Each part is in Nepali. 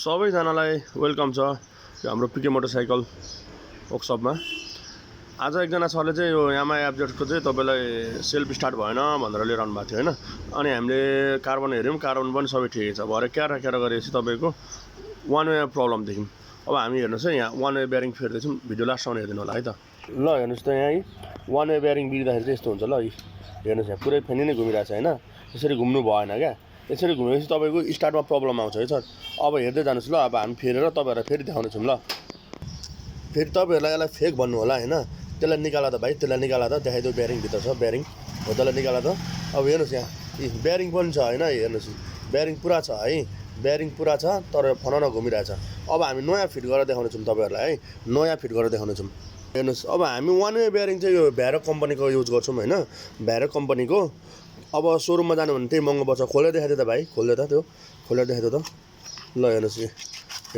सबैजनालाई वेलकम छ यो हाम्रो पिके मोटरसाइकल वर्कसपमा। आज एकजना सरले चाहिँ यो यामा एफजेडको चाहिँ तपाईलाई सेल्फ स्टार्ट भएन भनेर लिएर आउनु भएको थियो हैन। अनि हामीले कार्बन हेर्यौं, कार्बन पनि सबै ठिकै छ। भरे क्यारा गरेपछि तपाईको वान वे प्रब्लम देख्यौं। अब हामी हेर्नुस् है, यहाँ वान वे बेयरिङ फेर्दैछौँ। भिडियो लास्टसम्म हेर्दिनु होला है त। ल हेर्नुस् त यहाँ वान वे बेयरिङ बिग्रिँदाखेरि चाहिँ यस्तो हुन्छ। ल हेर्नुस् यहाँ पुरै फेनि नै घुमिरहेछ हैन। यसरी घुम्नु भएन क्या। यसरी घुमेपछि तपाईको स्टार्टमा प्रब्लम आउँछ है सर। अब हेर्दै जानुस् ल। अब हामी फेरेर तपाईहरुलाई फेरि देखाउनेछौँ ल। फेरि तपाईहरुलाई यसलाई फेक भन्नु होला हैन। त्यसलाई निकाला त भाइ, त्यसलाई निकाला त। देखाइदेऊ बेयरिङ भित्र छ बेयरिङ हो, त्यसलाई निकाला त। अब हेर्नुस् यहाँ बेयरिङ पनि छ हैन। हेर्नुस् बेयरिङ पुरा छ है, बेयरिङ पुरा छ तर फनाउन घुमिरहेछ। अब हामी नयाँ फिट गरेर देखाउनेछौँ तपाईहरुलाई है, नयाँ फिट गरेर देखाउनेछौँ। हेर्नुस् अब हामी वान वे बेयरिङ चाहिँ यो भ्यारोक कम्पनीको युज गर्छौँ हैन। भ्यारोक कम्पनीको। अब सोरुममा जानु भने त्यही महँगो पर्छ। खोलेर देखाइदे त भाइ, खोल्दे त त्यो, खोलेर देखाइदे त। ल हेर्नुस्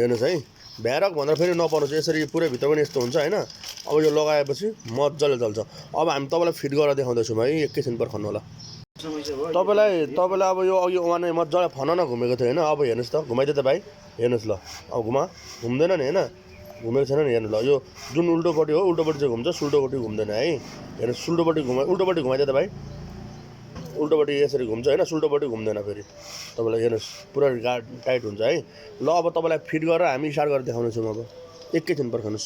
हेर्नुस् है, भ्यारोक भनेर फेरि नपर्नुहोस्। यसरी पुरै भित्र पनि यस्तो हुन्छ हैन। अब यो लगाएपछि मज्जाले चल्छ। अब हामी तपाईलाई फिट गरेर देखाउँदैछौँ है, एकैछिन पर्खनु होला। तपाईलाई अब यो अघि वान वे मज्जाले फनाउन घुमेको थियो हैन। अब हेर्नुस् त, घुमाइदे त भाइ, हेर्नुस् ल। अब घुम्दैन नि हैन, घुमेको छैन नि। हेर्नु ल, यो जुन उल्टोपट्टि हो उल्टोपट्टि चाहिँ घुम्छ, सुल्टोपट्टि घुम्दैन है। हेर्नुस् सुल्टोपट्टि उल्टोपट्टि घुमाइदे त भाइ। उल्टोपट्टि यसरी घुम्छ हैन, सुल्टोपट्टि घुम्दैन फेरि। तपाईलाई हेर्नुस् पुरा टाइट हुन्छ है। ल अब तपाईलाई फिट गरेर हामी स्टार्ट गरेर देखाउनेछौँ। अब एकैछिन पर्खनुस्।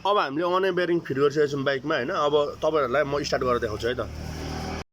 अब हामीले वान वे बेयरिङ फिट गरिसकेको छौँ बाइकमा हैन। अब तपाईहरुलाई म स्टार्ट गरेर देखाउँछु है त।